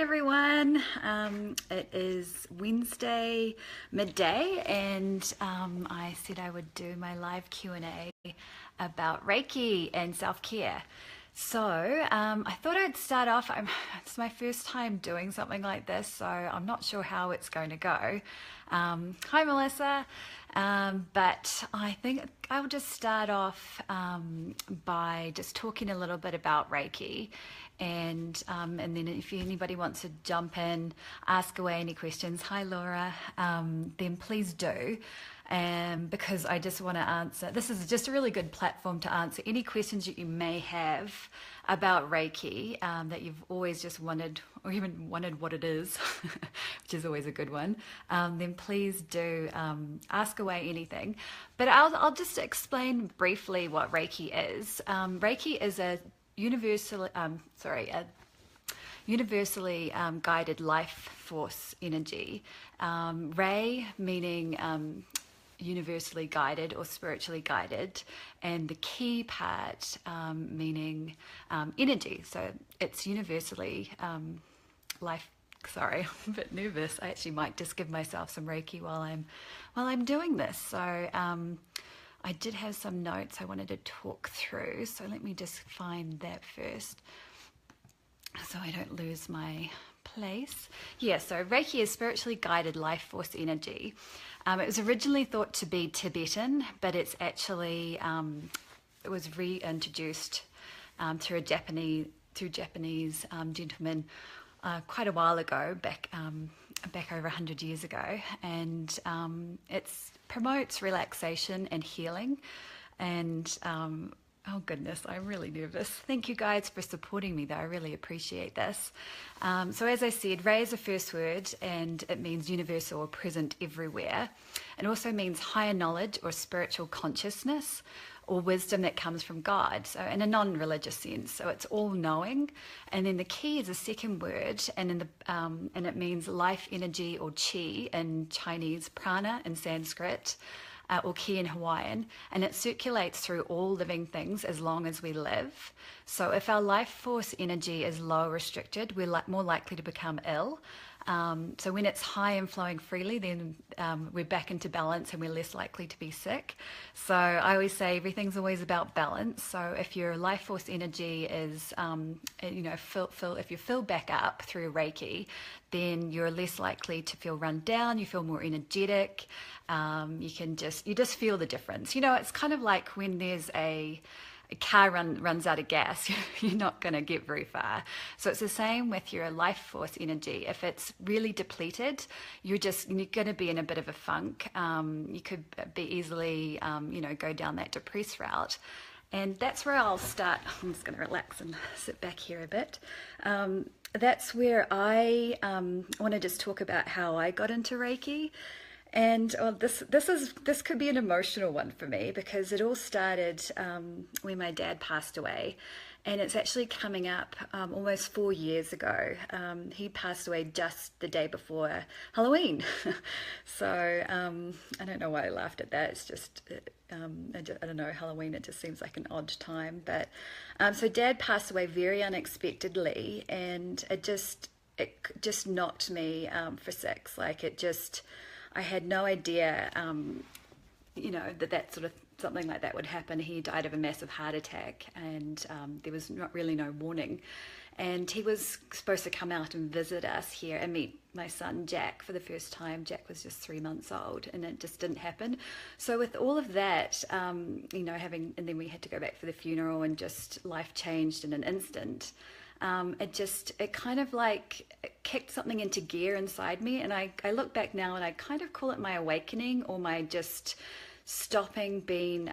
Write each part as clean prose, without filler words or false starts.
everyone. It is Wednesday midday, and I said I would do my live Q&A about Reiki and self-care. So I thought I'd start off. It's my first time doing something like this, so I'm not sure how it's going to go. Hi, Melissa. But I think I'll just start off by just talking a little bit about Reiki, and then if anybody wants to jump in, ask away any questions. Hi, Laura. Then please do. Because I just want to answer. This is just a really good platform to answer any questions that you may have about Reiki, that you've always just wondered, or even wondered what it is, which is always a good one. Then please do ask away anything. But I'll just explain briefly what Reiki is. Reiki is a universally guided life force energy. Rei meaning universally guided or spiritually guided, and the key part meaning energy. So it's universally life. Sorry, I'm a bit nervous. I actually might just give myself some Reiki while I'm doing this. So I did have some notes I wanted to talk through. So let me just find that first, so I don't lose my place. Yeah, so Reiki is spiritually guided life force energy. It was originally thought to be Tibetan, but it's actually it was reintroduced through Japanese gentlemen quite a while ago, back over 100 years ago, and it promotes relaxation and healing. And oh goodness, I'm really nervous. Thank you guys for supporting me though. I really appreciate this. So as I said, Rei is a first word, and it means universal or present everywhere. It also means higher knowledge or spiritual consciousness or wisdom that comes from God. So in a non-religious sense, so it's all knowing. And then the key is a second word, and it means life energy or chi in Chinese, prana in Sanskrit, or ki in Hawaiian, and it circulates through all living things as long as we live. So if our life force energy is low or restricted, we're more likely to become ill. So when it's high and flowing freely, then we're back into balance and we're less likely to be sick. So I always say everything's always about balance. So if your life force energy is, if you fill back up through Reiki, then you're less likely to feel run down. You feel more energetic. You just feel the difference. It's kind of like when there's a car runs out of gas, you're not going to get very far. So it's the same with your life force energy. If it's really depleted, you're going to be in a bit of a funk. You could be easily, go down that depressed route. And that's where I'll start. I'm just going to relax and sit back here a bit. That's where I want to just talk about how I got into Reiki. And this could be an emotional one for me, because it all started when my dad passed away, and it's actually coming up almost 4 years ago. He passed away just the day before Halloween. So I don't know why I laughed at that. It's just I don't know, Halloween, it just seems like an odd time. But so Dad passed away very unexpectedly, and it just knocked me for six. I had no idea, that sort of something like that would happen. He died of a massive heart attack, and there was not really no warning. And he was supposed to come out and visit us here and meet my son Jack for the first time. Jack was just 3 months old, and it just didn't happen. So with all of that, and then we had to go back for the funeral, and just life changed in an instant. It kind of like kicked something into gear inside me, and I look back now and I kind of call it my awakening, or my just stopping being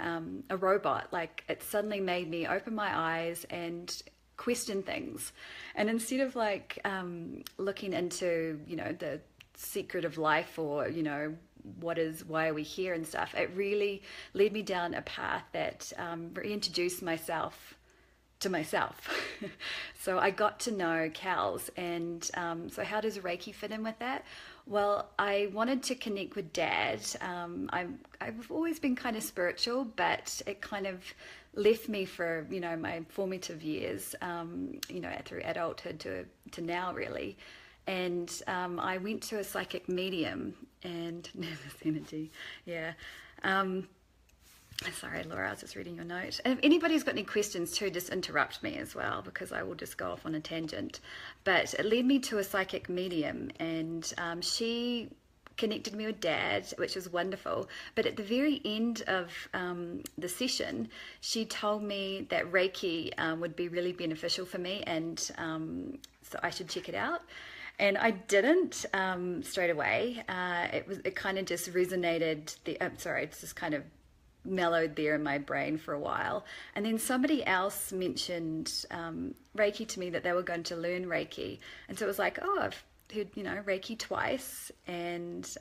a robot. Like, it suddenly made me open my eyes and question things, and instead of looking into the secret of life, or why are we here and stuff, it really led me down a path that reintroduced myself to myself. So I got to know Kelz, and so how does Reiki fit in with that? Well, I wanted to connect with Dad. I've always been kind of spiritual, but it kind of left me for, my formative years, through adulthood to now, really. And I went to a psychic medium and nervous energy. Yeah. Sorry, Laura, I was just reading your note. And if anybody's got any questions too, just interrupt me as well, because I will just go off on a tangent. But it led me to a psychic medium, and she connected me with Dad, which was wonderful. But at the very end of the session, she told me that Reiki would be really beneficial for me, and so I should check it out. And I didn't straight away. It kind of just resonated. It's just kind of mellowed there in my brain for a while. And then somebody else mentioned Reiki to me, that they were going to learn Reiki. And so it was like, oh, I've heard, Reiki twice. And so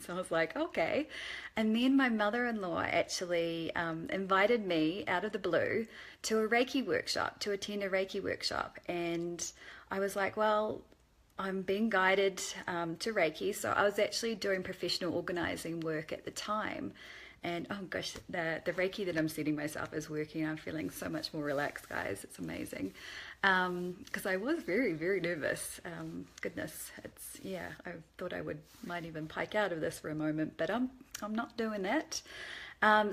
I was like, okay. And then my mother-in-law actually invited me out of the blue to a Reiki workshop, to attend a Reiki workshop. And I was like, well, I'm being guided to Reiki. So I was actually doing professional organizing work at the time. And oh gosh, the Reiki that I'm setting myself is working. I'm feeling so much more relaxed, guys. It's amazing. Because I was very, very nervous. Goodness, I thought I might even pike out of this for a moment, but I'm not doing that.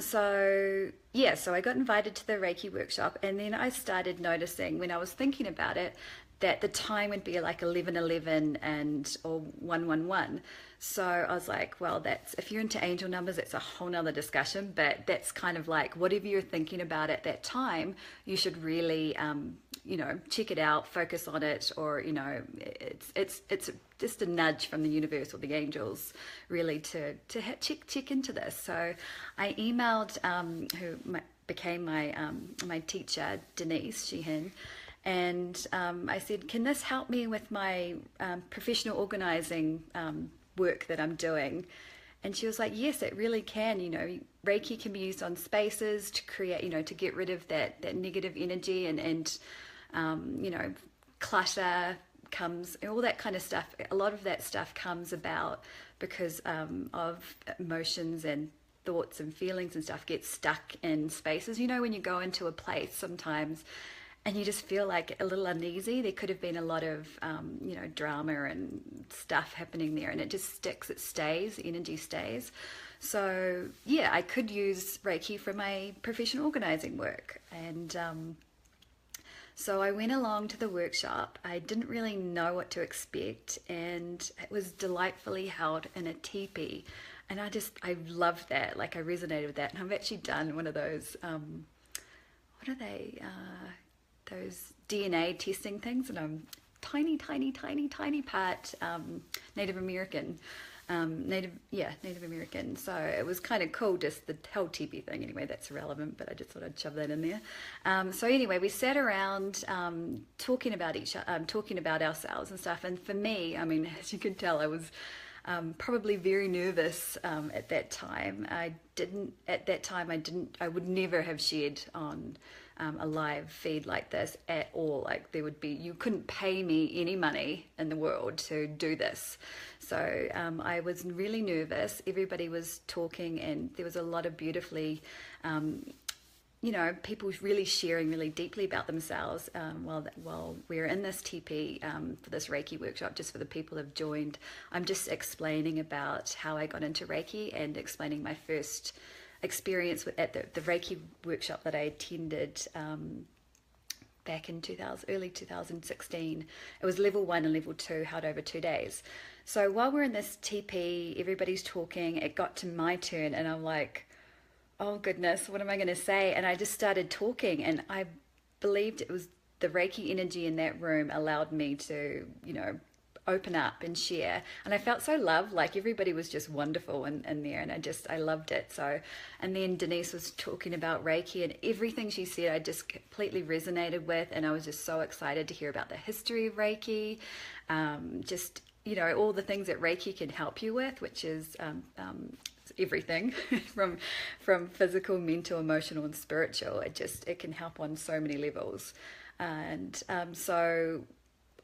So I got invited to the Reiki workshop, and then I started noticing, when I was thinking about it, that the time would be like 11:11 or 1:11. So I was like, well, if you're into angel numbers, it's a whole nother discussion, but that's kind of like, whatever you're thinking about at that time, you should really, check it out, focus on it, or, it's just a nudge from the universe or the angels, really, to check into this. So I emailed who became my teacher, Denise Sheehan. And I said, can this help me with my professional organizing work that I'm doing? And she was like, yes, it really can. Reiki can be used on spaces to create, to get rid of that negative energy and clutter comes, all that kind of stuff. A lot of that stuff comes about because of emotions and thoughts and feelings and stuff get stuck in spaces. When you go into a place sometimes, and you just feel like a little uneasy, there could have been a lot of, drama and stuff happening there, and it just sticks, it stays, the energy stays. So, I could use Reiki for my professional organizing work. And so I went along to the workshop. I didn't really know what to expect, and it was delightfully held in a teepee. And I loved that, like I resonated with that. And I've actually done one of those, what are they? Those DNA testing things, and I'm tiny part Native American. Native American. So it was kind of cool, just the whole teepee thing. Anyway, that's irrelevant, but I just thought I'd shove that in there. So anyway, we sat around talking about talking about ourselves and stuff. And for me, I mean, as you can tell, I was probably very nervous at that time. I would never have shared on a live feed like this at all. Like you couldn't pay me any money in the world to do this. So I was really nervous. Everybody was talking, and there was a lot of beautifully, people really sharing really deeply about themselves while we're in this teepee for this Reiki workshop. Just for the people who have joined, I'm just explaining about how I got into Reiki and explaining my first experience at the Reiki workshop that I attended back in early 2016. It was level 1 and level 2, held over 2 days. So while we're in this teepee, everybody's talking, it got to my turn, and I'm like, oh goodness, what am I going to say? And I just started talking, and I believed it was the Reiki energy in that room allowed me to, open up and share. And I felt so loved, like everybody was just wonderful in there, and I loved it. So, and then Denise was talking about Reiki, and everything she said I just completely resonated with, and I was just so excited to hear about the history of Reiki, all the things that Reiki can help you with, which is everything from physical, mental, emotional, and spiritual. It can help on so many levels. And so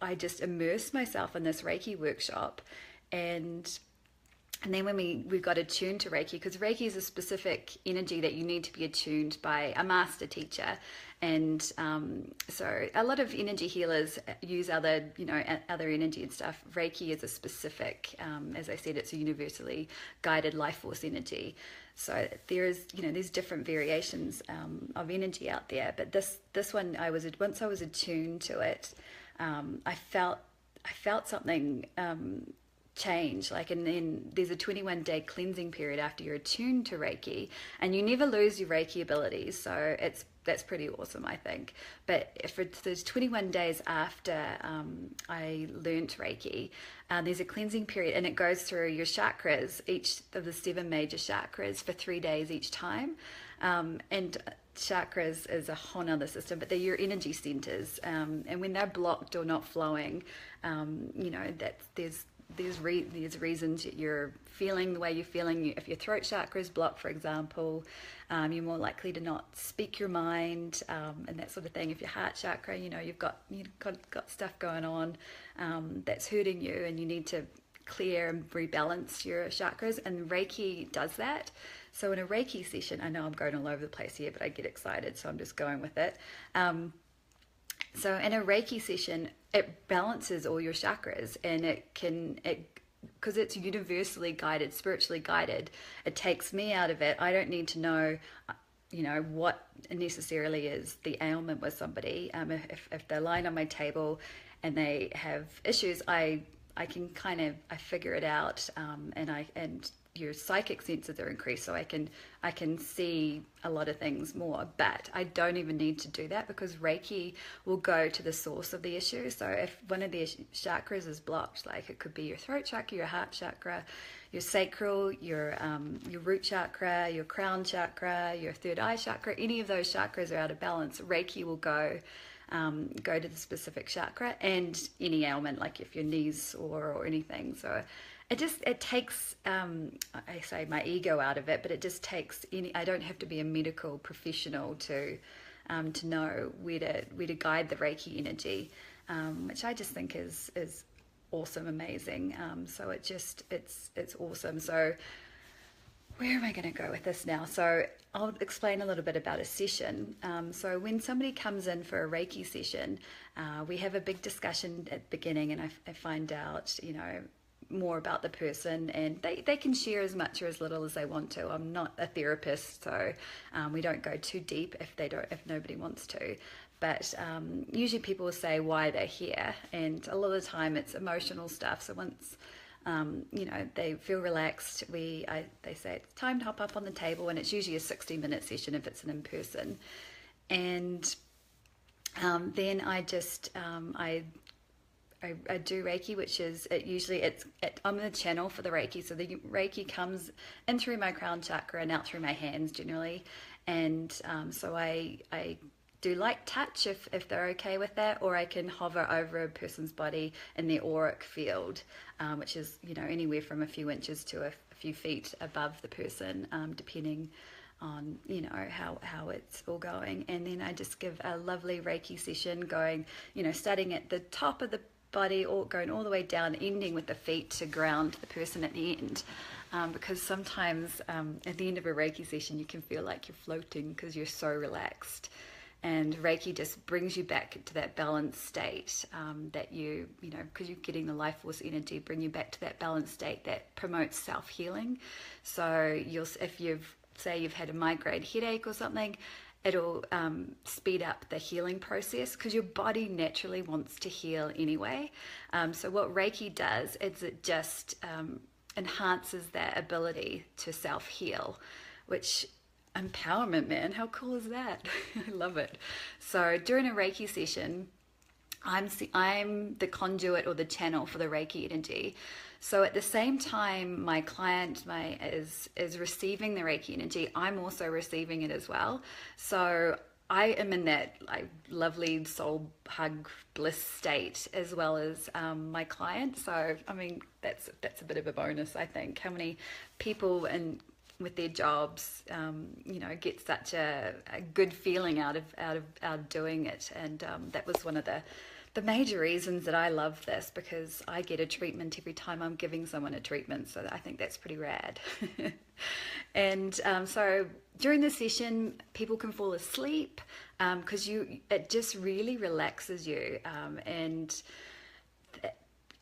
I just immersed myself in this Reiki workshop, and And then when we got attuned to Reiki, because Reiki is a specific energy that you need to be attuned by a master teacher. And so a lot of energy healers use other, other energy and stuff. Reiki is a specific, as I said, it's a universally guided life force energy. So there's different variations of energy out there. But this one, once I was attuned to it, I felt something change, and then there's a 21-day cleansing period after you're attuned to Reiki, and you never lose your Reiki abilities, so that's pretty awesome, I think. But if there's 21 days after I learnt Reiki, there's a cleansing period, and it goes through your chakras, each of the 7 major chakras, for 3 days each time. And chakras is a whole other system, but they're your energy centers, and when they're blocked or not flowing, that there's reasons that you're feeling the way you're feeling. If your throat chakra is blocked, for example, you're more likely to not speak your mind, and that sort of thing. If your heart chakra, you've got stuff going on that's hurting you, and you need to clear and rebalance your chakras, and Reiki does that. So in a Reiki session, I know I'm going all over the place here, but I get excited, so I'm just going with it. So in a Reiki session, it balances all your chakras, and because it's universally guided, spiritually guided, it takes me out of it. I don't need to know, what necessarily is the ailment with somebody. If they're lying on my table and they have issues, I can I figure it out, and your psychic senses are increased, so I can see a lot of things more. But I don't even need to do that, because Reiki will go to the source of the issue. So if one of the chakras is blocked, like it could be your throat chakra, your heart chakra, your sacral, your root chakra, your crown chakra, your third eye chakra, any of those chakras are out of balance, Reiki will go to the specific chakra, and any ailment, like if your knees sore or anything. So it takes I say my ego out of it, but it just takes I don't have to be a medical professional to know where to guide the Reiki energy, which I just think is awesome, amazing. So it's awesome. So where am I going to go with this now? So I'll explain a little bit about a session. So when somebody comes in for a Reiki session, we have a big discussion at the beginning, and I find out, more about the person, and they can share as much or as little as they want to. I'm not a therapist, so we don't go too deep if nobody wants to. But usually people will say why they're here, and a lot of the time it's emotional stuff. So once they feel relaxed, they say it's time to hop up on the table, and it's usually a 60-minute session if it's an in-person. And then I do Reiki, which is I'm the channel for the Reiki. So the Reiki comes in through my crown chakra and out through my hands generally. And so I do light touch if they're okay with that, or I can hover over a person's body in their auric field, which is anywhere from a few inches to a few feet above the person, depending on how it's all going. And then I just give a lovely Reiki session, going starting at the top of the body, or going all the way down, ending with the feet to ground the person at the end, because sometimes at the end of a Reiki session you can feel like you're floating because you're so relaxed, and Reiki just brings you back to that balanced state, that because you're getting the life force energy, bring you back to that balanced state that promotes self-healing. So if you've had a migraine headache or something, it'll speed up the healing process, because your body naturally wants to heal anyway. So what Reiki does is it just enhances that ability to self-heal, which empowerment, man, how cool is that? I love it. So during a Reiki session, I'm the conduit or the channel for the Reiki energy. So at the same time my client is receiving the Reiki energy, I'm also receiving it as well. So I am in that lovely soul hug bliss state as well as my client. So I mean that's a bit of a bonus, I think. How many people with their jobs get such a good feeling out of doing it, and that was one of the the major reasons that I love this, because I get a treatment every time I'm giving someone a treatment, so I think that's pretty rad. And so during the session, people can fall asleep because it just really relaxes you. And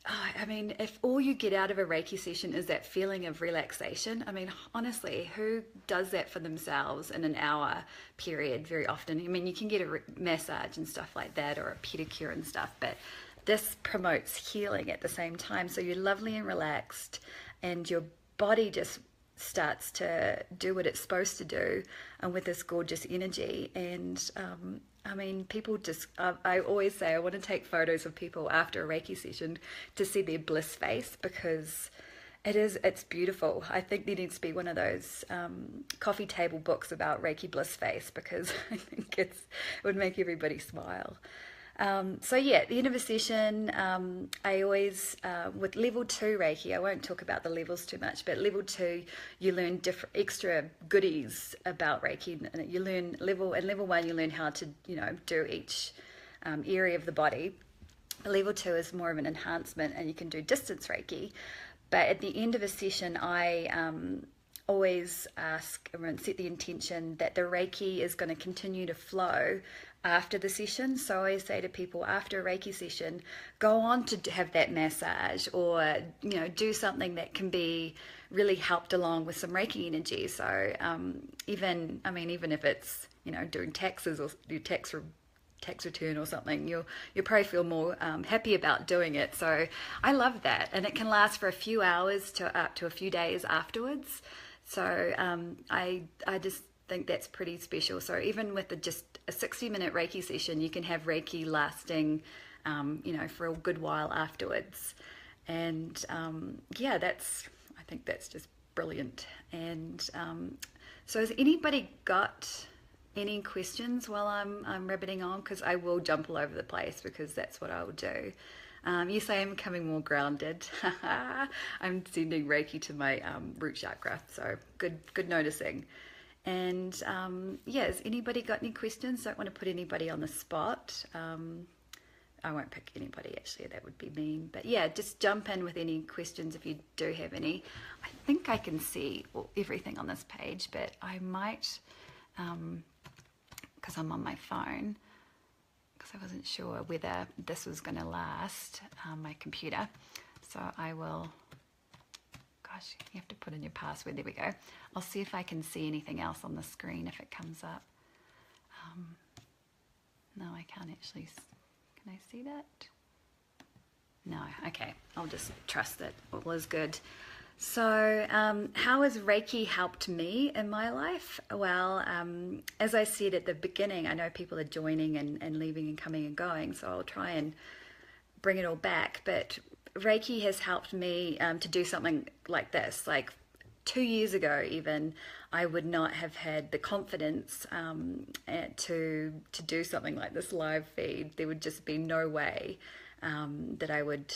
I mean, if all you get out of a Reiki session is that feeling of relaxation, I mean, honestly, who does that for themselves in an hour period very often? I mean, you can get a massage and stuff like that, or a pedicure and stuff, but this promotes healing at the same time. So you're lovely and relaxed, and your body just starts to do what it's supposed to do, and with this gorgeous energy. And I mean, people just, I always say I want to take photos of people after a Reiki session to see their bliss face, because it's beautiful. I think there needs to be one of those coffee table books about Reiki bliss face, because I think it would make everybody smile. So yeah, at the end of a session, I always, with level 2 Reiki, I won't talk about the levels too much, but level 2, you learn different extra goodies about Reiki. And you learn level 1, you learn how to, do each area of the body. Level 2 is more of an enhancement, and you can do distance Reiki. But at the end of a session, I always ask and set the intention that the Reiki is going to continue to flow after the session. So I always say to people after a Reiki session, go on to have that massage, or do something that can be really helped along with some Reiki energy. So even if it's doing taxes or do tax return or something, you'll probably feel more happy about doing it. So I love that, and it can last for a few hours to up to a few days afterwards. So I just think that's pretty special. So even with just a 60-minute Reiki session, you can have Reiki lasting, for a good while afterwards. And yeah, I think that's just brilliant. And so has anybody got any questions while I'm rabbiting on? Because I will jump all over the place, because that's what I will do. You say I'm becoming more grounded. I'm sending Reiki to my root chakra, so good noticing. And yeah, has anybody got any questions? Don't want to put anybody on the spot. I won't pick anybody, actually, that would be mean. But yeah, just jump in with any questions if you do have any. I think I can see everything on this page, but I might, because I'm on my phone, because I wasn't sure whether this was going to last, my computer. So I will, gosh, you have to put in your password. There we go. I'll see if I can see anything else on the screen if it comes up. No, I can't actually. Can I see that? No, okay. I'll just trust that all is good. So how has Reiki helped me in my life? Well, as I said at the beginning, I know people are joining and leaving and coming and going, so I'll try and bring it all back. But Reiki has helped me to do something like this. Like 2 years ago even, I would not have had the confidence to do something like this live feed. There would just be no way that I would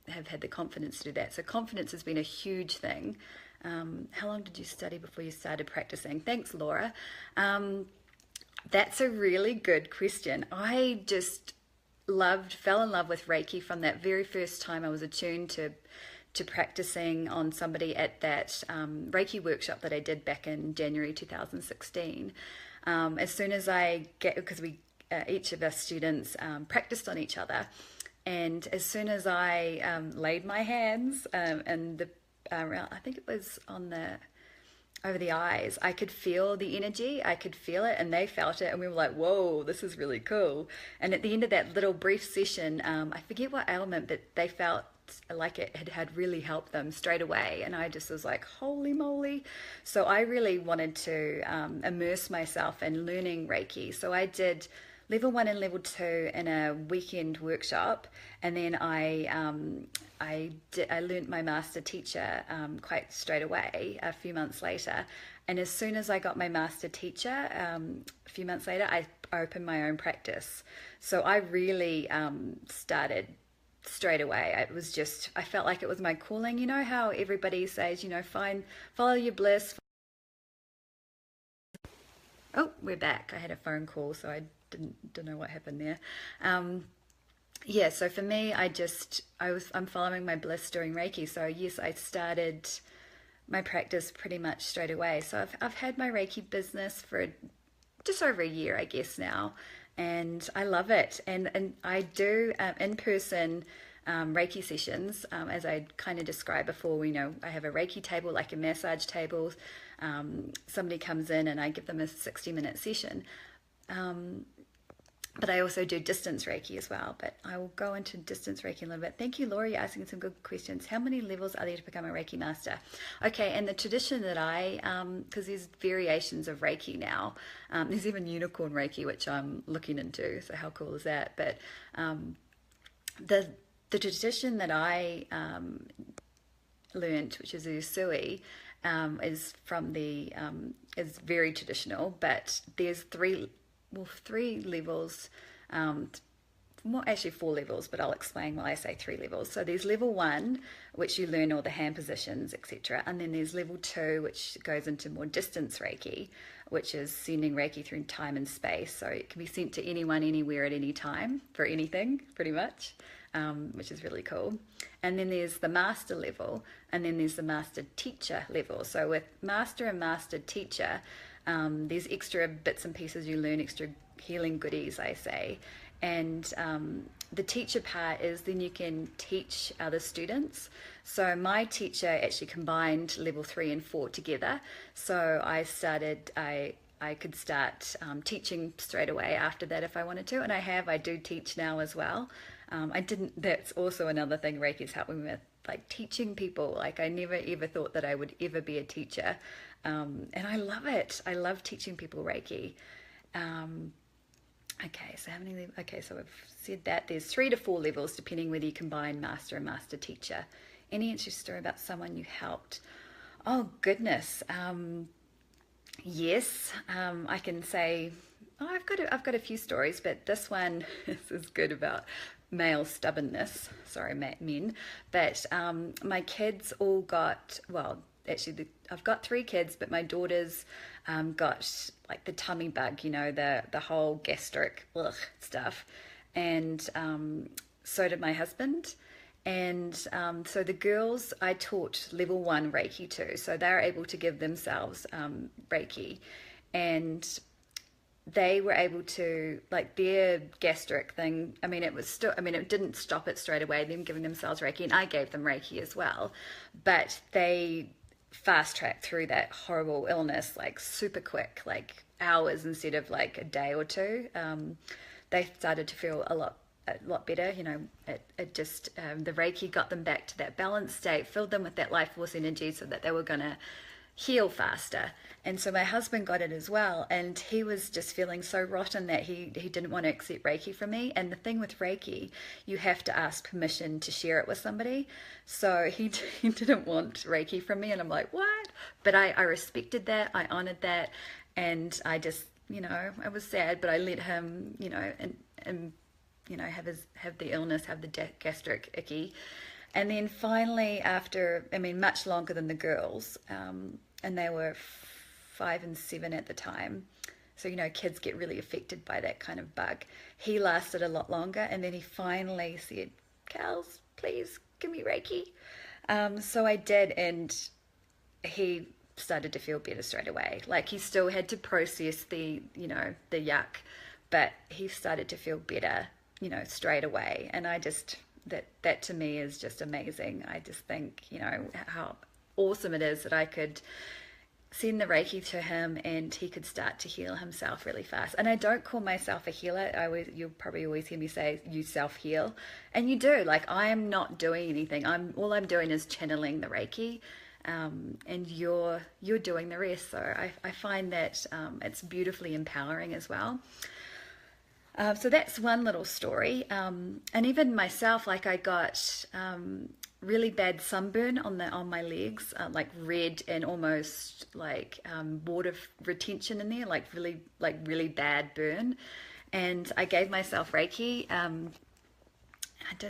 have had the confidence to do that. So confidence has been a huge thing. How long did you study before you started practicing? Thanks, Laura. That's a really good question. I just fell in love with Reiki from that very first time I was attuned to practicing on somebody at that Reiki workshop that I did back in January 2016. As soon as because we each of us students practiced on each other, and as soon as I laid my hands and I think it was over the eyes, I could feel the energy, I could feel it, and they felt it, and we were like, whoa, this is really cool. And at the end of that little brief session, I forget what ailment, but they felt like it had really helped them straight away, and I just was like, holy moly. So I really wanted to immerse myself in learning Reiki. So I did level 1 and level 2 in a weekend workshop, and then I learned my master teacher quite straight away a few months later. And as soon as I got my master teacher a few months later, I opened my own practice. So I really started straight away. It was just, I felt like it was my calling. You know how everybody says, follow your bliss. Oh, we're back. I had a phone call, so I didn't know what happened there. Yeah, so for me, I'm following my bliss doing Reiki. So yes, I started my practice pretty much straight away. So I've had my Reiki business for just over a year, I guess now, and I love it. And I do in person Reiki sessions, as I kind of described before. We know I have a Reiki table, like a massage table. Somebody comes in and I give them a 60-minute session. But I also do distance Reiki as well. But I will go into distance Reiki in a little bit. Thank you, Laurie, asking some good questions. How many levels are there to become a Reiki master? Okay, and the tradition that because there's variations of Reiki now. There's even unicorn Reiki, which I'm looking into. So how cool is that? But the tradition that I learned, which is Usui, is from is very traditional. But there's three levels, more actually 4 levels, but I'll explain why I say 3 levels. So there's level 1, which you learn all the hand positions, etc. And then there's level 2, which goes into more distance Reiki, which is sending Reiki through time and space. So it can be sent to anyone, anywhere, at any time, for anything, pretty much, which is really cool. And then there's the master level, and then there's the master teacher level. So with master and master teacher, there's extra bits and pieces you learn, extra healing goodies, I say. And the teacher part is then you can teach other students. So my teacher actually combined level 3 and 4 together. So I could start teaching straight away after that if I wanted to. And I do teach now as well. That's also another thing Reiki's helping me with, like teaching people. Like I never ever thought that I would ever be a teacher. And I love it. I love teaching people Reiki. Okay, so so I've said that there's 3 to 4 levels depending whether you combine master and master teacher. Any interesting story about someone you helped? Oh goodness. Yes, I can say I've got a few stories, but this one this is good about male stubbornness. Sorry, men. But my kids all got, well, actually I've got 3 kids, but my daughters got like the tummy bug, the whole gastric stuff, and so did my husband. And so the girls I taught level 1 Reiki to, so they're able to give themselves Reiki, and they were able to, like, their gastric thing, it didn't stop it straight away, them giving themselves Reiki, and I gave them Reiki as well, but they fast tracked through that horrible illness like super quick, like hours instead of like a day or two. They started to feel a lot better. It just the Reiki got them back to that balanced state, filled them with that life force energy so that they were going to heal faster. And so my husband got it as well, and he was just feeling so rotten that he didn't want to accept Reiki from me. And the thing with Reiki, you have to ask permission to share it with somebody. So he didn't want Reiki from me, and I'm like, what? But I respected that, I honored that, and I just, I was sad, but I let him, and have the illness, have the gastric icky. And then finally, after, much longer than the girls, and they were 5 and 7 at the time. So, kids get really affected by that kind of bug. He lasted a lot longer, and then he finally said, Kelz, please give me Reiki. So I did, and he started to feel better straight away. Like, he still had to process the yuck, but he started to feel better, straight away. And I just, that to me is just amazing. I just think, how awesome it is that I could send the Reiki to him and he could start to heal himself really fast. And I don't call myself a healer. You'll probably always hear me say you self-heal, and you do. Like, I am not doing anything. All I'm doing is channeling the Reiki, and you're doing the rest. So I find that it's beautifully empowering as well. So that's one little story. And even myself, like, I got really bad sunburn on my legs, like red and almost like water retention in there, like really bad burn. And I gave myself Reiki.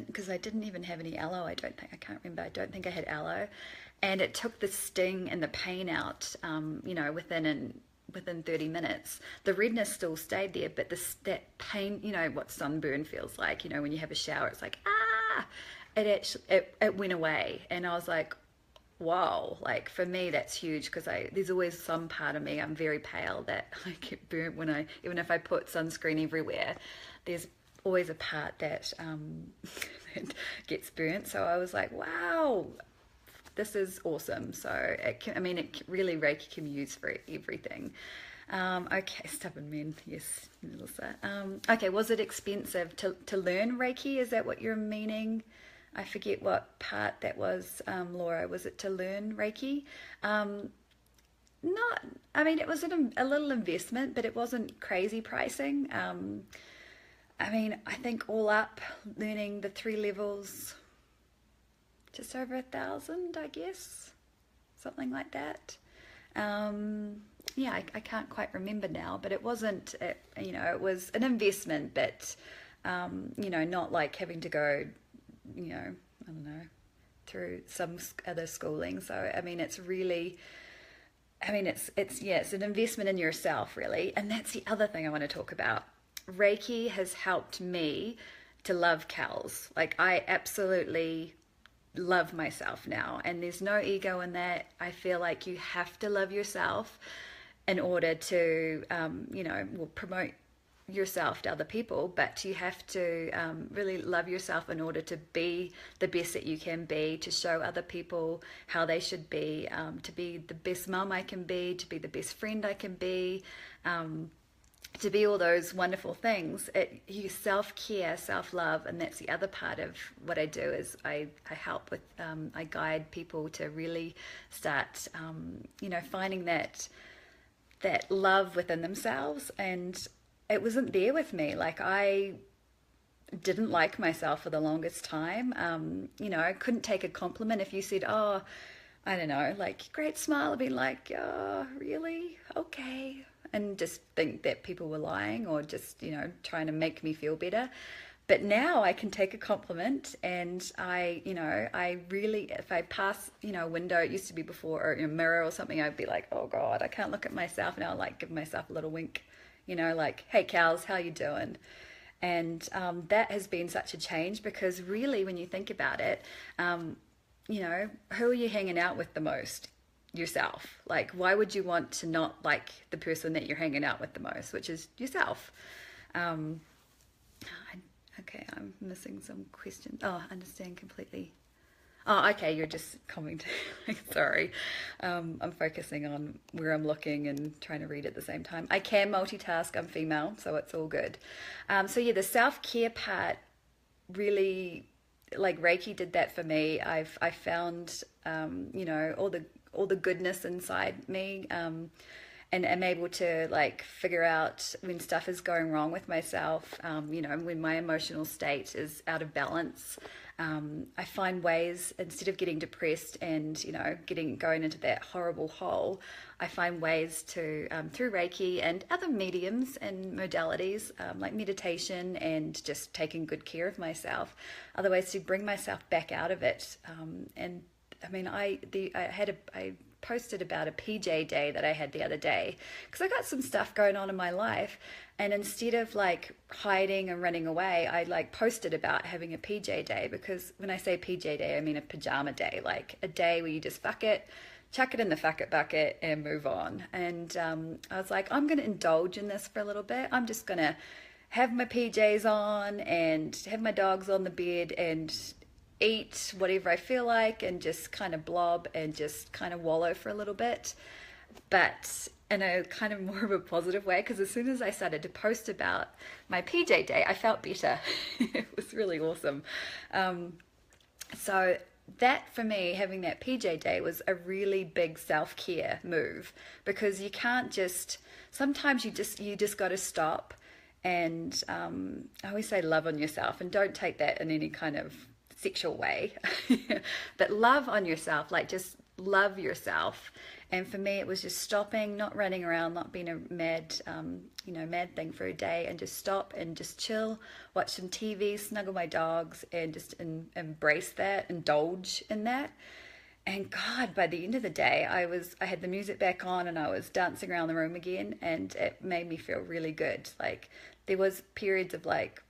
Because I didn't even have any aloe. I can't remember. I don't think I had aloe. And it took the sting and the pain out, within within 30 minutes. The redness still stayed there, but that pain, you know what sunburn feels like, you know, when you have a shower, it's like, it went away. And I was like, wow, like for me that's huge, because there's always some part of me, I'm very pale, that I get burnt even if I put sunscreen everywhere, there's always a part that that gets burnt. So I was like, wow, this is awesome. So it really, Reiki can be used for everything. Okay, stubborn men, yes, Melissa. Okay, was it expensive to learn Reiki? Is that what you're meaning? I forget what part that was, Laura. Was it to learn Reiki? Not, I mean, it was a little investment, but it wasn't crazy pricing. I mean, I think all up, learning the 3 levels, just over 1,000, I guess, something like that. Yeah, I can't quite remember now, but it wasn't, you know, it was an investment, but, you know, not like having to go, you know, I don't know, through some other schooling. So, I mean, it's really, I mean, it's an investment in yourself, really. And that's the other thing I want to talk about. Reiki has helped me to love Kelz. Like, I absolutely love myself now, and there's no ego in that. I feel like you have to love yourself in order to, you know, promote yourself to other people, but you have to really love yourself in order to be the best that you can be, to show other people how they should be, to be the best mum I can be, to be the best friend I can be, to be all those wonderful things. You self-care, self-love, and that's the other part of what I do is I help with, I guide people to really start, you know, finding that love within themselves. And it wasn't there with me. Like, I didn't like myself for the longest time. You know, I couldn't take a compliment. If you said, oh, I don't know, like, great smile, I'd be like, oh, really? Okay. And just think that people were lying or just, you know, trying to make me feel better. But now I can take a compliment, and I really, if I pass, you know, a window, it used to be before, or a mirror or something, I'd be like, oh God, I can't look at myself now. I like give myself a little wink, you know, like, hey, Kelz, how you doing? And that has been such a change, because really, when you think about it, you know, who are you hanging out with the most? Yourself. Like, why would you want to not like the person that you're hanging out with the most, which is yourself? Okay, I'm missing some questions. Oh, I understand completely. Oh, okay, you're just commenting. Sorry. I'm focusing on where I'm looking and trying to read at the same time. I can multitask. I'm female, so it's all good. So yeah, the self-care part really, like, Reiki did that for me. I found, you know, all the goodness inside me, and I'm able to, like, figure out when stuff is going wrong with myself, you know, when my emotional state is out of balance. I find ways, instead of getting depressed and, you know, going into that horrible hole, I find ways to, through Reiki and other mediums and modalities, like meditation and just taking good care of myself, other ways to bring myself back out of it. And I mean, I posted about a PJ day that I had the other day, because I got some stuff going on in my life, and instead of like hiding and running away, I like posted about having a PJ day. Because when I say PJ day, I mean a pajama day, like a day where you just fuck it, chuck it in the fuck it bucket and move on. And I was like, I'm going to indulge in this for a little bit. I'm just going to have my PJs on and have my dogs on the bed and eat whatever I feel like and just kind of blob and just kind of wallow for a little bit, but in a kind of more of a positive way. Because as soon as I started to post about my PJ day, I felt better. It was really awesome. So that, for me, having that PJ day was a really big self-care move, because you can't just, sometimes you just got to stop and I always say love on yourself, and don't take that in any kind of sexual way, but love on yourself, like just love yourself. And for me, it was just stopping, not running around, not being a mad, you know, mad thing for a day, and just stop and just chill, watch some TV, snuggle my dogs, and just embrace that, indulge in that. And God, by the end of the day, I had the music back on and I was dancing around the room again, and it made me feel really good. Like there was periods of like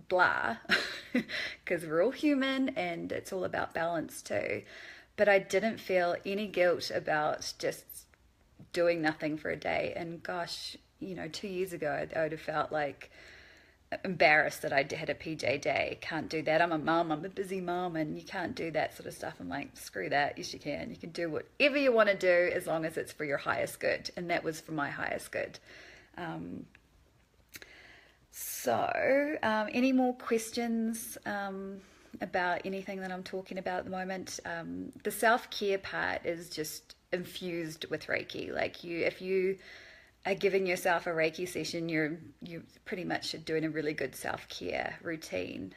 blah, because we're all human and it's all about balance too. But I didn't feel any guilt about just doing nothing for a day. And gosh, 2 years ago, I would have felt like embarrassed that I had a PJ day. Can't do that. I'm a mum. I'm a busy mum, and you can't do that sort of stuff. I'm like, screw that. Yes, you can. You can do whatever you want to do as long as it's for your highest good. And that was for my highest good. Any more questions about anything that I'm talking about at the moment? The self-care part is just infused with Reiki. Like if you are giving yourself a Reiki session, you're pretty much doing a really good self-care routine.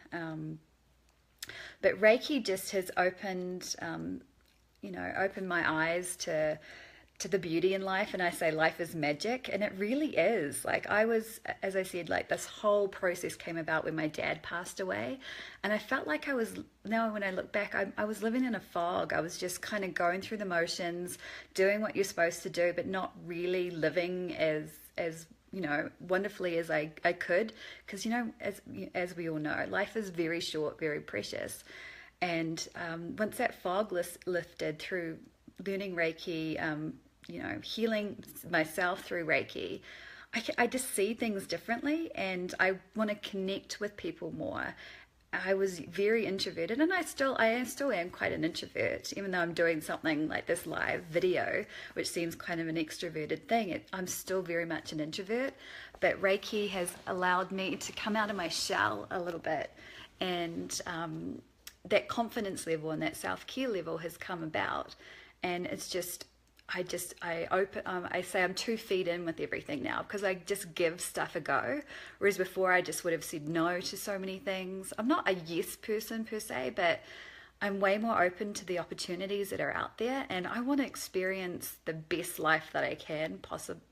But Reiki just has opened my eyes to the beauty in life. And I say life is magic, and it really is. Like as I said, like this whole process came about when my dad passed away, and I felt like now when I look back, I was living in a fog. I was just kind of going through the motions, doing what you're supposed to do, but not really living as wonderfully as I could. Because as we all know, life is very short, very precious. And once that fog lifted through learning Reiki, healing myself through Reiki, I just see things differently, and I want to connect with people more. I was very introverted, and I still am quite an introvert, even though I'm doing something like this live video, which seems kind of an extroverted thing. I'm still very much an introvert, but Reiki has allowed me to come out of my shell a little bit, and that confidence level and that self-care level has come about. And it's just, I say I'm 2 feet in with everything now, because I just give stuff a go. Whereas before I just would have said no to so many things. I'm not a yes person per se, but I'm way more open to the opportunities that are out there. And I want to experience the best life that I can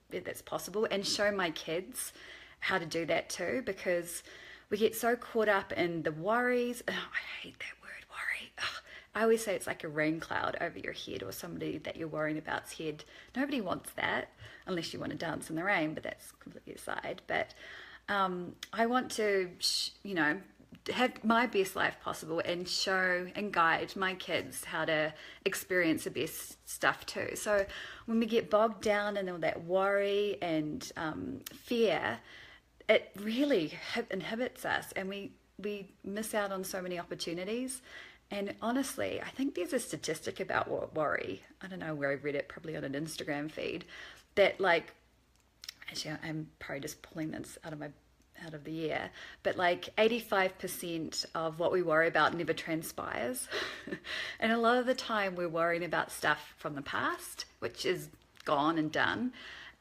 that's possible, and show my kids how to do that too, because we get so caught up in the worries. Oh, I hate that word, worry. Ugh. I always say it's like a rain cloud over your head, or somebody that you're worrying about's head. Nobody wants that, unless you want to dance in the rain, but that's completely aside. But I want to, have my best life possible, and show and guide my kids how to experience the best stuff too. So when we get bogged down in all that worry and fear, it really inhibits us, and we miss out on so many opportunities. And honestly, I think there's a statistic about worry. I don't know where I read it, probably on an Instagram feed, that actually I'm probably just pulling this out of the air, but like 85% of what we worry about never transpires. And a lot of the time we're worrying about stuff from the past, which is gone and done,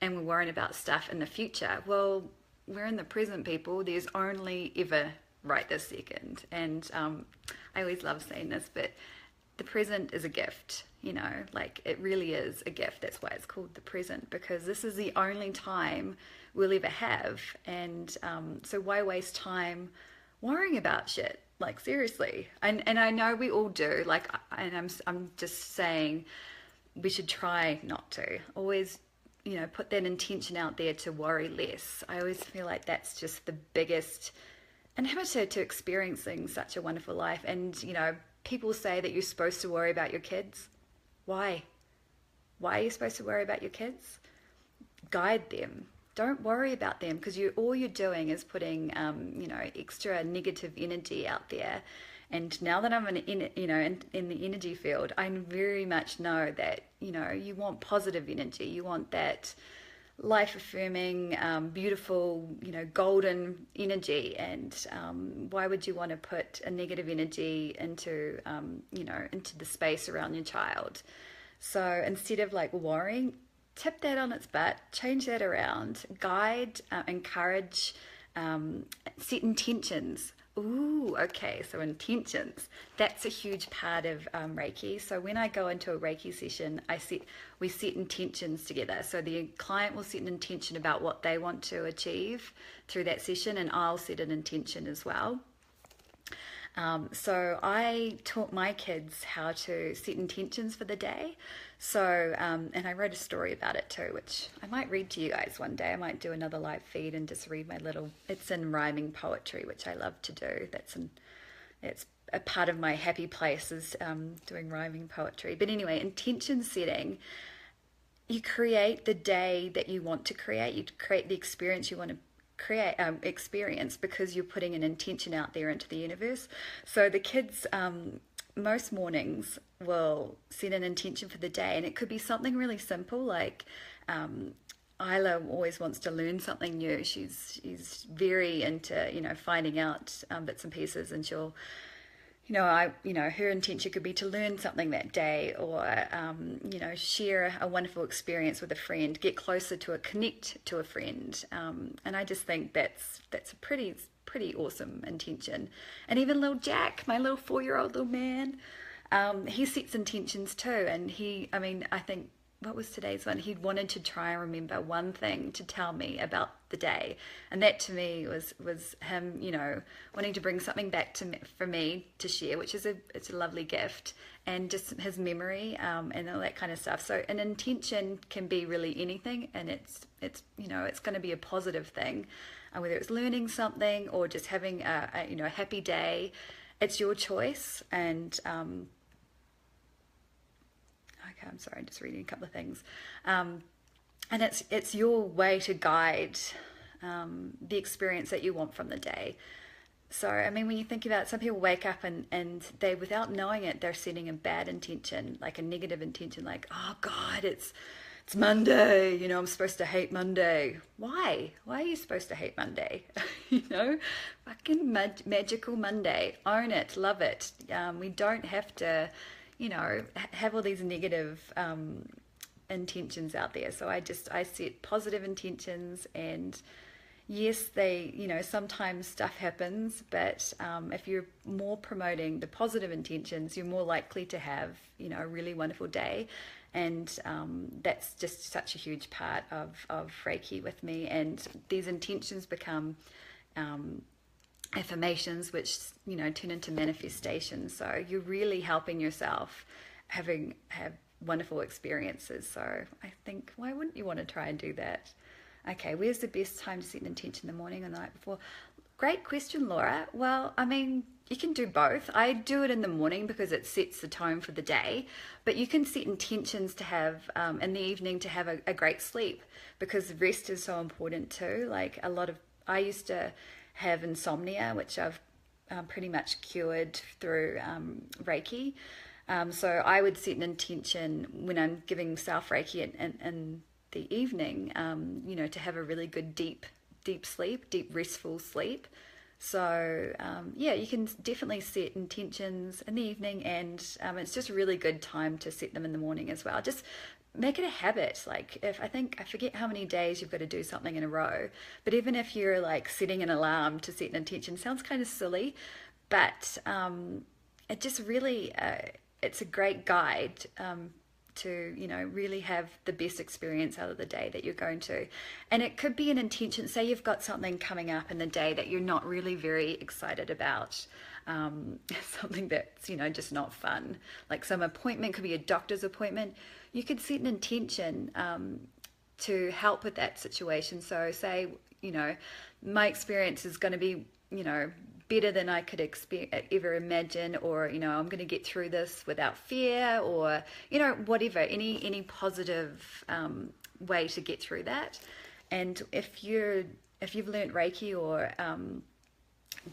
and we're worrying about stuff in the future. Well, we're in the present, people. There's only ever right this second. And I always love saying this, but the present is a gift, like it really is a gift. That's why it's called the present, because this is the only time we'll ever have. And so why waste time worrying about shit? Like seriously. And I know we all do, and I'm just saying we should try not to always, put that intention out there to worry less. I always feel like that's just the biggest inhibitor to experiencing such a wonderful life. And people say that you're supposed to worry about your kids. Why are you supposed to worry about your kids? Guide them. Don't worry about them, because all you're doing is putting extra negative energy out there. And now that I'm in the energy field, I very much know that you want positive energy. You want that life-affirming, beautiful, golden energy. And why would you want to put a negative energy into the space around your child? So instead of worrying, tip that on its butt, change that around, guide, encourage, set intentions. Ooh, okay, so intentions. That's a huge part of Reiki. So when I go into a Reiki session, we set intentions together. So the client will set an intention about what they want to achieve through that session, and I'll set an intention as well. So I taught my kids how to set intentions for the day. So, and I wrote a story about it too, which I might read to you guys one day. I might do another live feed and just read my little, it's in rhyming poetry, which I love to do. It's a part of my happy place is doing rhyming poetry. But anyway, intention setting, you create the day that you want to create. You create the experience you want to create, experience, because you're putting an intention out there into the universe. So the kids, most mornings will set an intention for the day, and it could be something really simple like Isla always wants to learn something new. She's very into finding out bits and pieces, and she'll her intention could be to learn something that day, or share a wonderful experience with a friend, get closer to connect to a friend, and I just think that's a pretty awesome intention. And even little Jack, my little 4-year-old little man, he sets intentions too, and I think, what was today's one? He wanted to try and remember one thing to tell me about the day, and that to me was him, wanting to bring something back to me, for me to share, which is it's a lovely gift, and just his memory, and all that kind of stuff. So an intention can be really anything, and it's going to be a positive thing, whether it's learning something or just having a happy day. It's your choice, and okay, I'm sorry, I'm just reading a couple of things. And it's your way to guide the experience that you want from the day. So, when you think about it, some people wake up and they, without knowing it, they're setting a bad intention, like a negative intention, like, oh God, it's Monday, I'm supposed to hate Monday. Why? Why are you supposed to hate Monday? Fucking magical Monday. Own it, love it. We don't have to have all these negative intentions out there. So I set positive intentions, and yes, they, sometimes stuff happens, but if you're more promoting the positive intentions, you're more likely to have, a really wonderful day. And that's just such a huge part of Reiki with me. And these intentions become affirmations, which turn into manifestations. So you're really helping yourself have wonderful experiences. So I think, why wouldn't you want to try and do that? Okay, where's the best time to set an intention, in the morning or the night before? Great question, Laura. Well, you can do both. I do it in the morning because it sets the tone for the day, but you can set intentions to have in the evening to have a great sleep, because rest is so important too. Like I used to have insomnia, which I've pretty much cured through Reiki. So I would set an intention when I'm giving self Reiki in the evening, to have a really good deep sleep, deep restful sleep. So you can definitely set intentions in the evening, and it's just a really good time to set them in the morning as well. Just make it a habit. Like I forget how many days you've got to do something in a row, but even if you're like setting an alarm to set an intention, sounds kind of silly, but it just really it's a great guide to really have the best experience out of the day that you're going to. And it could be an intention. Say you've got something coming up in the day that you're not really very excited about, something that's just not fun, like some appointment, could be a doctor's appointment. You could set an intention to help with that situation. So say my experience is going to be better than I could ever imagine, or I'm going to get through this without fear, or whatever, any positive way to get through that. And if you've learned Reiki, or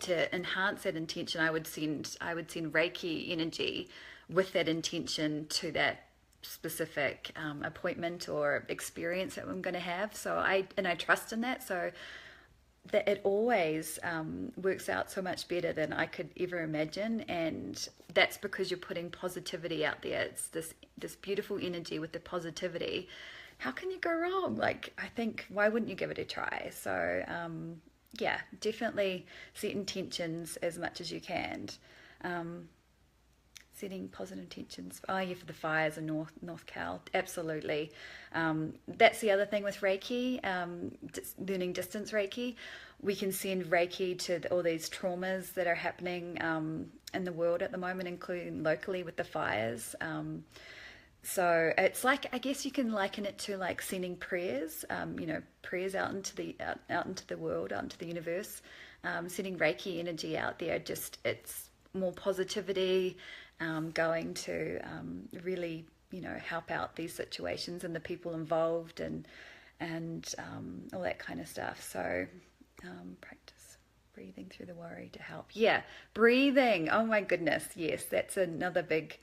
to enhance that intention, I would send Reiki energy with that intention to that specific appointment or experience that I'm going to have. So I trust in that, so that it always works out so much better than I could ever imagine. And that's because you're putting positivity out there. It's this beautiful energy with the positivity. How can you go wrong? Like, I think, why wouldn't you give it a try? So definitely set intentions as much as you can. Setting positive intentions. Oh yeah, for the fires in North Cal, absolutely. That's the other thing with Reiki, learning distance Reiki. We can send Reiki to all these traumas that are happening in the world at the moment, including locally with the fires. So it's like, I guess you can liken it to like sending prayers, prayers out into the world, out into the universe, sending Reiki energy out there. Just it's more positivity, going to really, help out these situations and the people involved and all that kind of stuff. So practice breathing through the worry to help. Yeah, breathing. Oh my goodness, yes, that's another big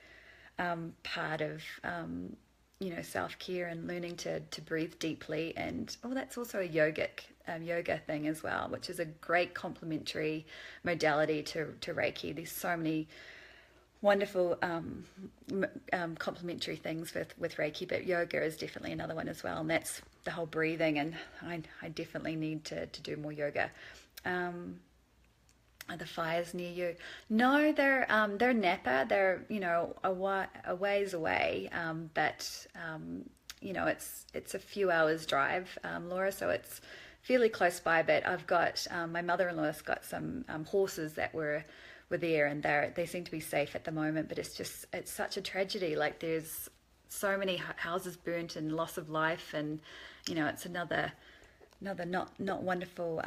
part of self-care and learning to breathe deeply. And that's also a yoga thing as well, which is a great complementary modality to Reiki. There's so many wonderful complementary things with Reiki, but yoga is definitely another one as well, and that's the whole breathing. And I definitely need to do more yoga. Are the fires near you? No, they're Napa. They're a ways away, but it's a few hours drive, Laura. So it's fairly close by. But I've got my mother-in-law's got some horses that were there, and they seem to be safe at the moment. But it's such a tragedy. Like there's so many houses burnt and loss of life, and it's another not wonderful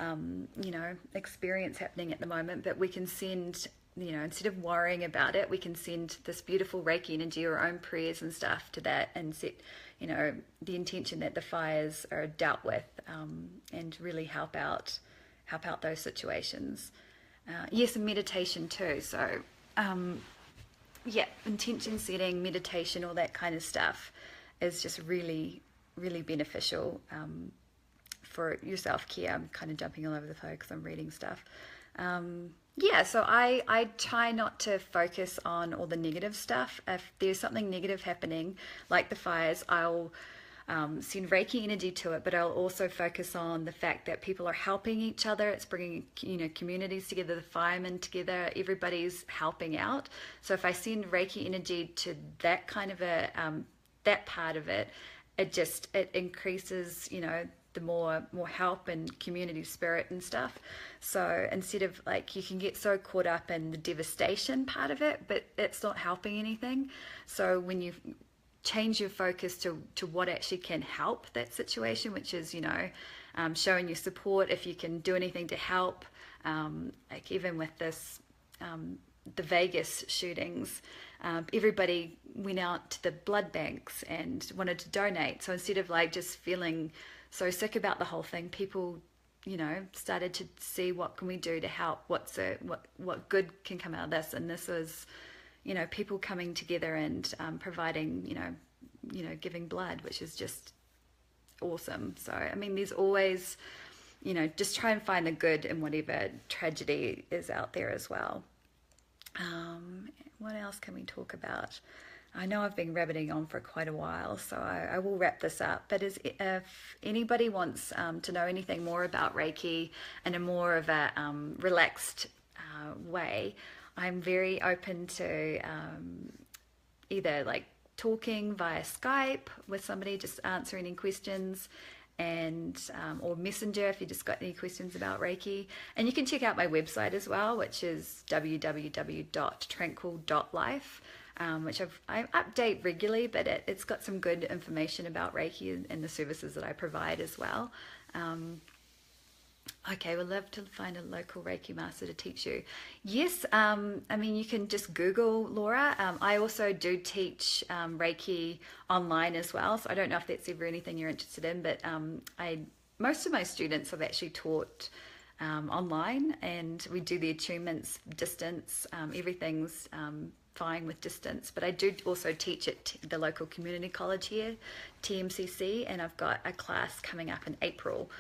experience happening at the moment. But we can send, instead of worrying about it, we can send this beautiful Reiki energy or our own prayers and stuff to that, and set the intention that the fires are dealt with, and really help out those situations. Yes, and meditation too. So intention setting, meditation, all that kind of stuff is just really, really beneficial for your self-care. I'm kind of jumping all over the place because I'm reading stuff. So I try not to focus on all the negative stuff. If there's something negative happening, like the fires, I'll send Reiki energy to it, but I'll also focus on the fact that people are helping each other. It's bringing communities together, the firemen together, everybody's helping out. So if I send Reiki energy to that kind of that part of it, it increases the more help and community spirit and stuff. So instead of you can get so caught up in the devastation part of it, but it's not helping anything. So when you change your focus to what actually can help that situation, which is showing your support, if you can do anything to help, even with this the Vegas shootings, everybody went out to the blood banks and wanted to donate. So instead of just feeling so sick about the whole thing, people started to see what can we do to help, what good can come out of this. And this was people coming together and providing giving blood, which is just awesome. So I mean, there's always just try and find the good in whatever tragedy is out there as well. What else can we talk about? I know I've been rabbiting on for quite a while, so I will wrap this up. But if anybody wants to know anything more about Reiki in a more of a relaxed way, I'm very open to either talking via Skype with somebody, just answering any questions, and or Messenger if you just got any questions about Reiki. And you can check out my website as well, which is www.Tranquil.Life, which I update regularly, but it's got some good information about Reiki and the services that I provide as well. Okay, we'd love to find a local Reiki master to teach you. Yes, I mean, you can just Google Laura. I also do teach Reiki online as well, so I don't know if that's ever anything you're interested in, but most of my students have actually taught online, and we do the attunements distance. Everything's fine with distance, but I do also teach at the local community college here, TMCC, and I've got a class coming up in April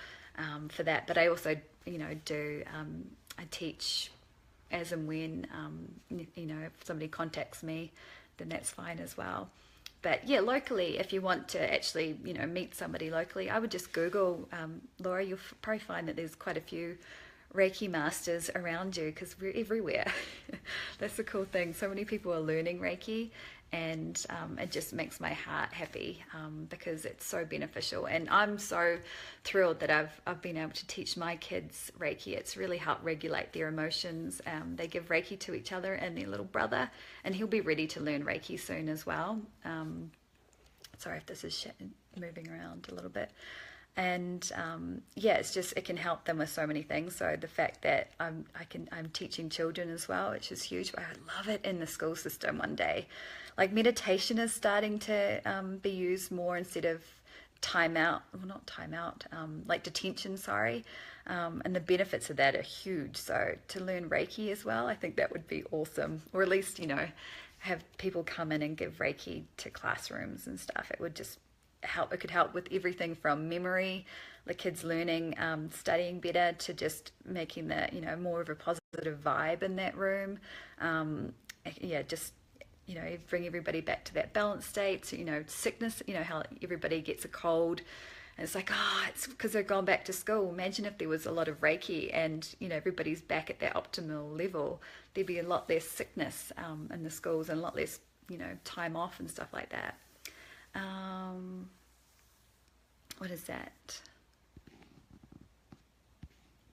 for that. But I also do I teach as and when if somebody contacts me, then that's fine as well. But yeah, locally, if you want to actually meet somebody locally, I would just Google Laura. You'll probably find that there's quite a few Reiki masters around you, because we're everywhere. That's the cool thing. So many people are learning Reiki, and it just makes my heart happy, because it's so beneficial. And I'm so thrilled that I've been able to teach my kids Reiki. It's really helped regulate their emotions. They give Reiki to each other and their little brother, and he'll be ready to learn Reiki soon as well. Sorry if this is moving around a little bit. And yeah, it can help them with so many things. So the fact that I'm teaching children as well, which is huge. But I love it in the school system one day. Like meditation is starting to be used more instead of like detention, sorry. And the benefits of that are huge. So to learn Reiki as well, I think that would be awesome. Or at least, have people come in and give Reiki to classrooms and stuff. It would just help. It could help with everything from memory, the kids learning, studying better, to just making the more of a positive vibe in that room. Bring everybody back to that balanced state. So sickness, how everybody gets a cold and it's like, it's because they're gone back to school. Imagine if there was a lot of Reiki and everybody's back at their optimal level. There'd be a lot less sickness in the schools, and a lot less time off and stuff like that. What is that?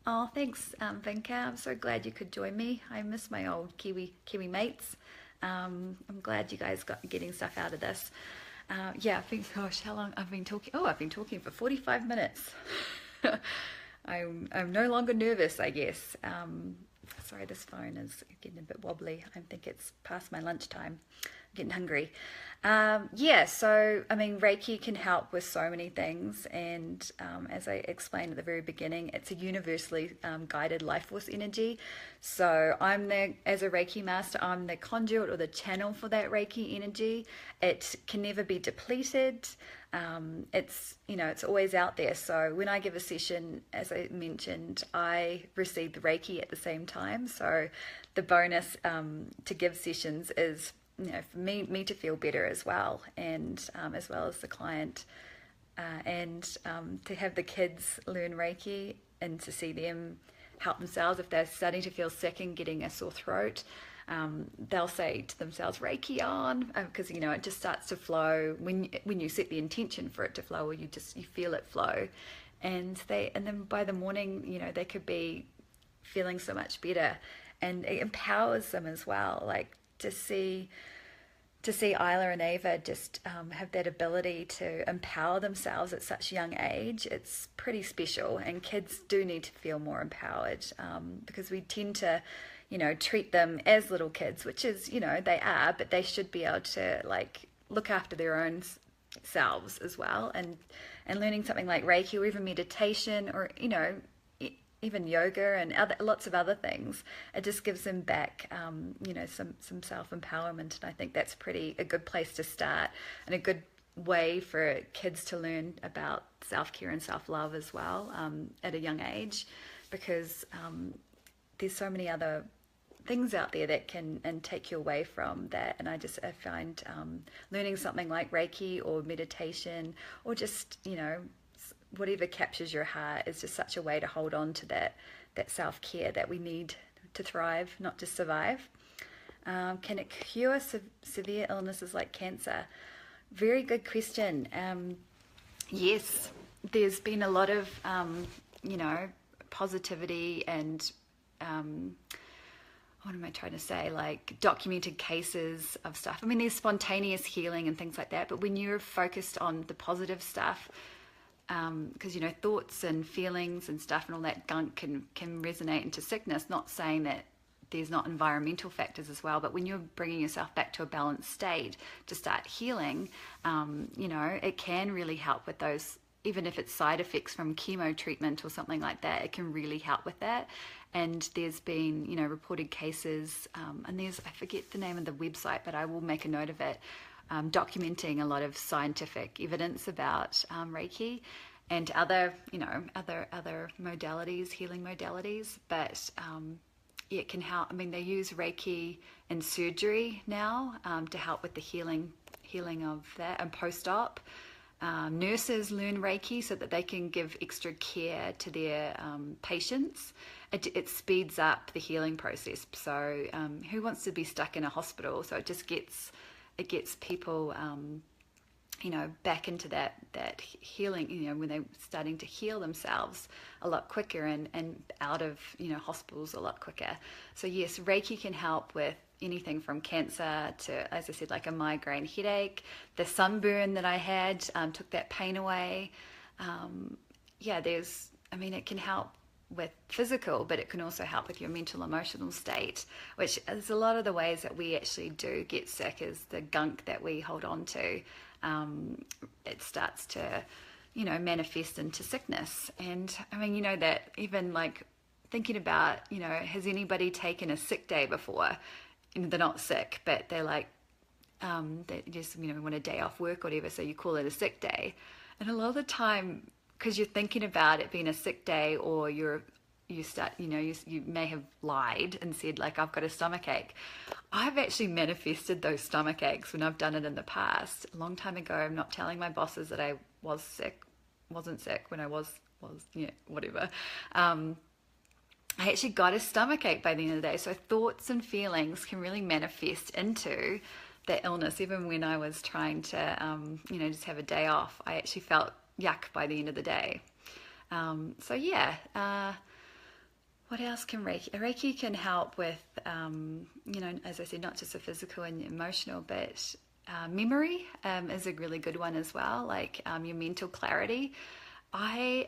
Oh, thanks, Vinka. I'm so glad you could join me. I miss my old Kiwi mates. I'm glad you guys getting stuff out of this. Yeah, I think, gosh, how long I've been talking? Oh, I've been talking for 45 minutes. I'm no longer nervous, I guess. Sorry, this phone is getting a bit wobbly. I think it's past my lunchtime. I'm getting hungry. So Reiki can help with so many things, and as I explained at the very beginning, it's a universally guided life force energy. So as a Reiki master, I'm the conduit or the channel for that Reiki energy. It can never be depleted. It's always out there. So when I give a session, as I mentioned, I receive the Reiki at the same time. So the bonus to give sessions is for me to feel better as well, and as well as the client, and to have the kids learn Reiki and to see them help themselves if they're starting to feel sick and getting a sore throat. They'll say to themselves, Reiki on, because it just starts to flow when you set the intention for it to flow, or you feel it flow, and then by the morning they could be feeling so much better, and it empowers them as well. Like to see Isla and Ava just have that ability to empower themselves at such a young age, it's pretty special. And kids do need to feel more empowered, because we tend to treat them as little kids, which is they are, but they should be able to look after their own selves as well. And learning something like Reiki, or even meditation, or even yoga and lots of other things, it just gives them back some self-empowerment. And I think that's a good place to start, and a good way for kids to learn about self-care and self-love as well, at a young age, because there's so many other things out there that can take you away from that. And I find learning something like Reiki or meditation, or just whatever captures your heart, is just such a way to hold on to that self-care that we need to thrive, not just survive. Can it cure severe illnesses like cancer? Very good question. Yes, there's been a lot of positivity and what am I trying to say, like documented cases of stuff. There's spontaneous healing and things like that, but when you're focused on the positive stuff, because thoughts and feelings and stuff and all that gunk can resonate into sickness. Not saying that there's not environmental factors as well, but when you're bringing yourself back to a balanced state to start healing, it can really help with those. Even if it's side effects from chemo treatment or something like that, it can really help with that. And there's been reported cases, and I forget the name of the website, but I will make a note of it, documenting a lot of scientific evidence about Reiki and other modalities, healing modalities. But it can help. They use Reiki in surgery now to help with the healing of that, and post-op. Nurses learn Reiki so that they can give extra care to their patients, it speeds up the healing process. So who wants to be stuck in a hospital? So it gets people back into that healing, when they're starting to heal themselves a lot quicker, and out of hospitals a lot quicker. So yes, Reiki can help with anything from cancer to, as I said, like a migraine headache. The sunburn that I had took that pain away. It can help with physical, but it can also help with your mental, emotional state, which is a lot of the ways that we actually do get sick, is the gunk that we hold on to. It starts to, manifest into sickness. And that even like thinking about, has anybody taken a sick day before? They're not sick, but they're like, they just, want a day off work or whatever, so you call it a sick day. And a lot of the time, because you're thinking about it being a sick day, or you may have lied and said, like, I've got a stomach ache. I've actually manifested those stomach aches when I've done it in the past. A long time ago, I'm not telling my bosses that I wasn't sick when I was whatever. I actually got a stomach ache by the end of the day. So thoughts and feelings can really manifest into the illness. Even when I was trying to, just have a day off, I actually felt yuck by the end of the day. What else can Reiki? Reiki can help with, as I said, not just the physical and emotional, but memory is a really good one as well, like your mental clarity. I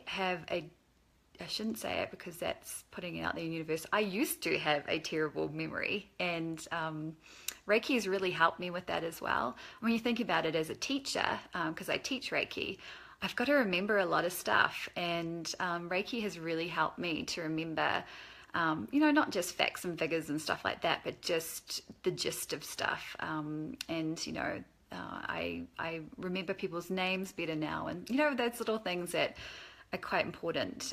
shouldn't say it because that's putting it out there in the universe. I used to have a terrible memory, and Reiki has really helped me with that as well. When you think about it as a teacher, because I teach Reiki, I've got to remember a lot of stuff, and Reiki has really helped me to remember, not just facts and figures and stuff like that, but just the gist of stuff. I remember people's names better now, and those little things that are quite important.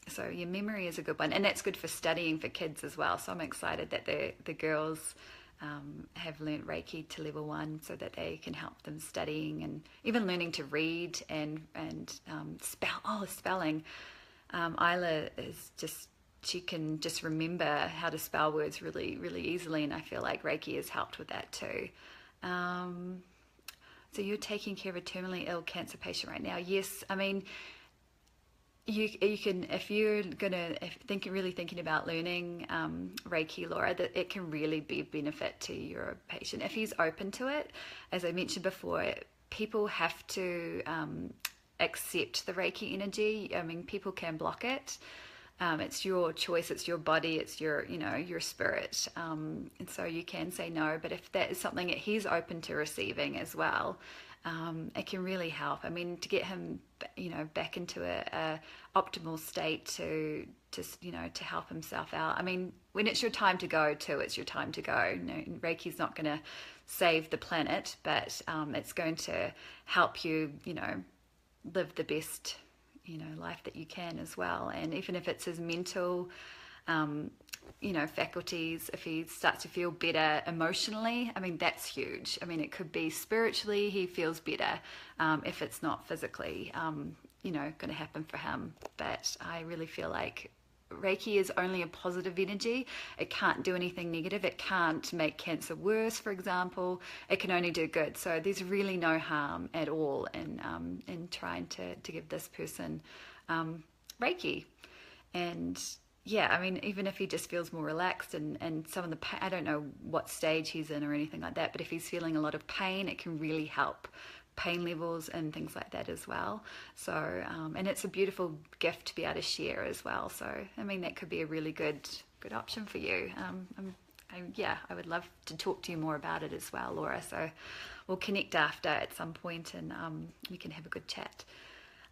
So your memory is a good one, and that's good for studying for kids as well. So I'm excited that the girls have learnt Reiki to level 1, so that they can help them studying and even learning to read and spelling. Isla she can just remember how to spell words really, really easily, and I feel like Reiki has helped with that too. So you're taking care of a terminally ill cancer patient right now. Yes, you can, if you're really thinking about learning Reiki, Laura, that it can really be a benefit to your patient if he's open to it. As I mentioned before, people have to accept the Reiki energy. People can block it. It's your choice, it's your body, it's your spirit, and so you can say no. But if that is something that he's open to receiving as well, it can really help. To get him, back into a optimal state to help himself out. When it's your time to go too, it's your time to go. Reiki's not going to save the planet, but it's going to help you, live the best, life that you can as well. And even if it's his mental, faculties, if he starts to feel better emotionally, that's huge. It could be spiritually, he feels better, if it's not physically, going to happen for him. But I really feel like Reiki is only a positive energy. It can't do anything negative. It can't make cancer worse, for example. It can only do good. So there's really no harm at all in trying to give this person Reiki. And yeah, even if he just feels more relaxed and some of the pain, I don't know what stage he's in or anything like that, but if he's feeling a lot of pain, it can really help pain levels and things like that as well. So, and it's a beautiful gift to be able to share as well. So, that could be a really good option for you. I would love to talk to you more about it as well, Laura. So we'll connect after at some point, and we can have a good chat.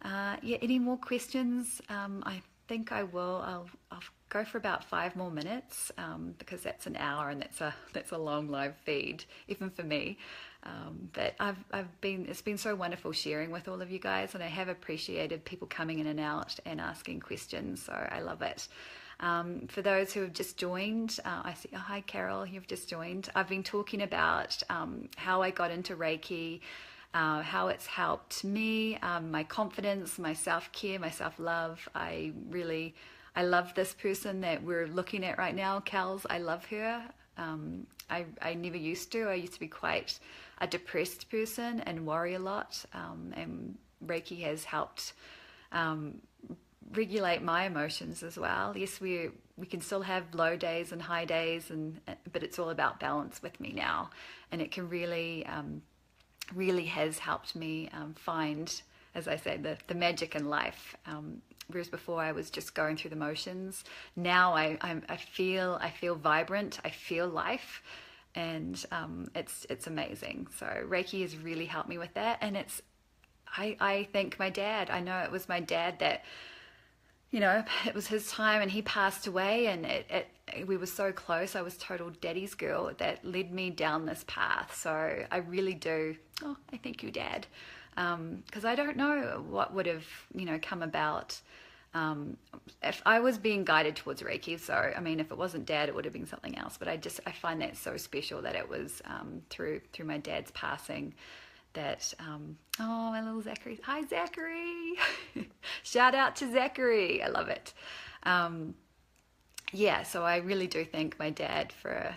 Any more questions? I think I will. I'll go for about 5 more minutes, because that's an hour, and that's a long live feed, even for me. But it's been so wonderful sharing with all of you guys, and I have appreciated people coming in and out and asking questions. So I love it. For those who have just joined, I see, oh, hi Carol, you've just joined. I've been talking about how I got into Reiki, how it's helped me, my confidence, my self-care, my self-love. I I love this person that we're looking at right now, Kelz. I love her. I never used to. I used to be quite a depressed person and worry a lot. And Reiki has helped regulate my emotions as well. Yes, we can still have low days and high days, but it's all about balance with me now, and it can really has helped me find, as I say, the magic in life. Whereas before I was just going through the motions. Now I feel vibrant. I feel life, and it's amazing. So Reiki has really helped me with that, and I thank my dad. I know it was my dad that, it was his time and he passed away, and we were so close. I was total daddy's girl that led me down this path. So I really do. Oh, I thank you, Dad. Because I don't know what would have, come about if I was being guided towards Reiki. So, I mean, if it wasn't Dad, it would have been something else. But I find that so special that it was through my dad's passing that, oh, my little Zachary. Hi, Zachary. Shout out to Zachary. I love it. Yeah, so I really do thank my dad for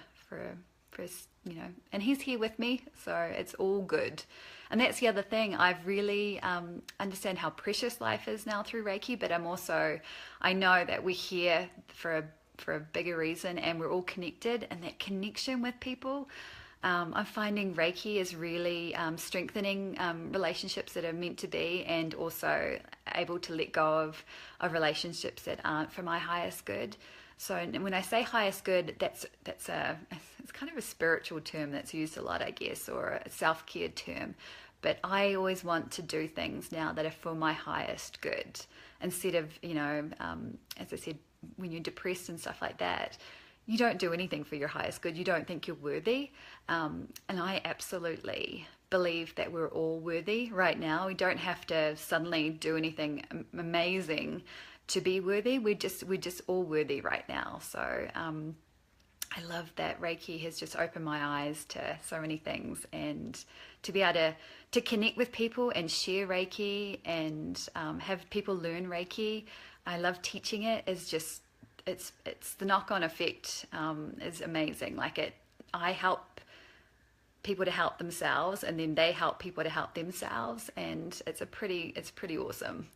and he's here with me, so it's all good. And that's the other thing. I've really understand how precious life is now through Reiki, but I know that we're here for a bigger reason, and we're all connected, and that connection with people. I'm finding Reiki is really strengthening relationships that are meant to be, and also able to let go of relationships that aren't for my highest good. So when I say highest good, it's kind of a spiritual term that's used a lot, I guess, or a self-care term. But I always want to do things now that are for my highest good, instead of, as I said, when you're depressed and stuff like that, you don't do anything for your highest good. You don't think you're worthy. And I absolutely believe that we're all worthy right now. We don't have to suddenly do anything amazing to be worthy. We're just all worthy right now. So I love that Reiki has just opened my eyes to so many things, and to be able to connect with people and share Reiki and have people learn Reiki. I love teaching it. It's the knock-on effect is amazing. I help people to help themselves, and then they help people to help themselves, and it's pretty awesome.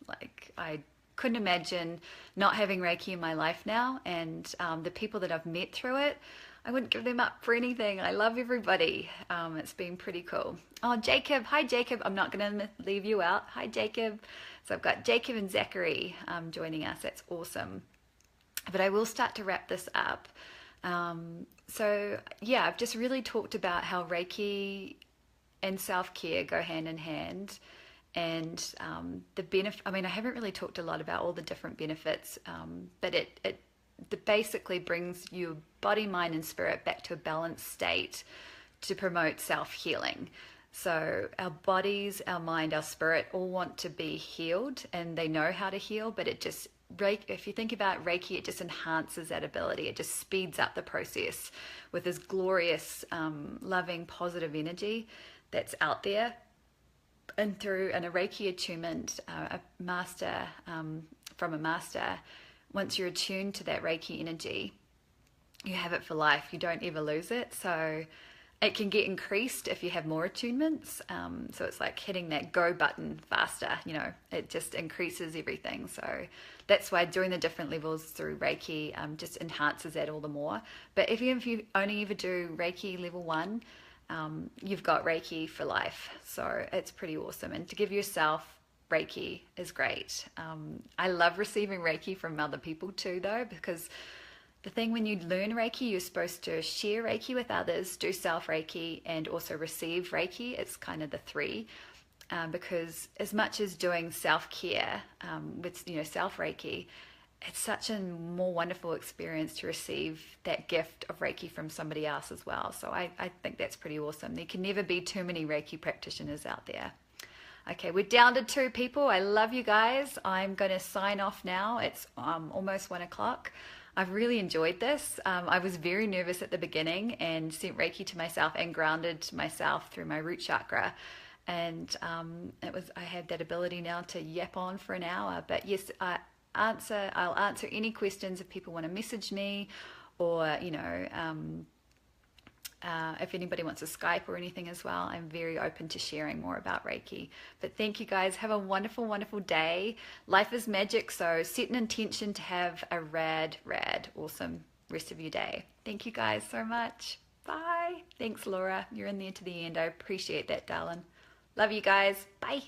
I couldn't imagine not having Reiki in my life now, and the people that I've met through it, I wouldn't give them up for anything. I love everybody. It's been pretty cool. Oh, Jacob. Hi, Jacob. I'm not going to leave you out. Hi, Jacob. So I've got Jacob and Zachary joining us. That's awesome. But I will start to wrap this up. So yeah, I've just really talked about how Reiki and self-care go hand in hand, and the benefit. I mean, I haven't really talked a lot about all the different benefits, but it basically brings your body, mind, and spirit back to a balanced state to promote self-healing. So our bodies, our mind, our spirit all want to be healed, and they know how to heal, but if you think about Reiki, it just enhances that ability. It just speeds up the process with this glorious, loving, positive energy that's out there. And through a Reiki attunement, a master, from a master, once you're attuned to that Reiki energy, you have it for life. You don't ever lose it. So it can get increased if you have more attunements. So it's like hitting that go button faster. It just increases everything. So that's why doing the different levels through Reiki just enhances that all the more. But if you only ever do Reiki level 1, you've got Reiki for life. So it's pretty awesome. And to give yourself Reiki is great. I love receiving Reiki from other people too, though, because the thing when you learn Reiki, you're supposed to share Reiki with others, do self-Reiki, and also receive Reiki. It's kind of the three, because as much as doing self-care with self-Reiki, it's such a more wonderful experience to receive that gift of Reiki from somebody else as well. So I think that's pretty awesome. There can never be too many Reiki practitioners out there. Okay, we're down to 2 people. I love you guys. I'm going to sign off now. It's almost 1 o'clock. I've really enjoyed this. I was very nervous at the beginning and sent Reiki to myself and grounded myself through my root chakra. And I had that ability now to yap on for an hour. But yes, I'll answer any questions if people want to message me, or if anybody wants to Skype or anything as well. I'm very open to sharing more about Reiki. But thank you guys. Have a wonderful, wonderful day. Life is magic, so set an intention to have a rad, awesome rest of your day. Thank you guys so much. Bye. Thanks, Laura. You're in there to the end. I appreciate that, darling. Love you guys. Bye.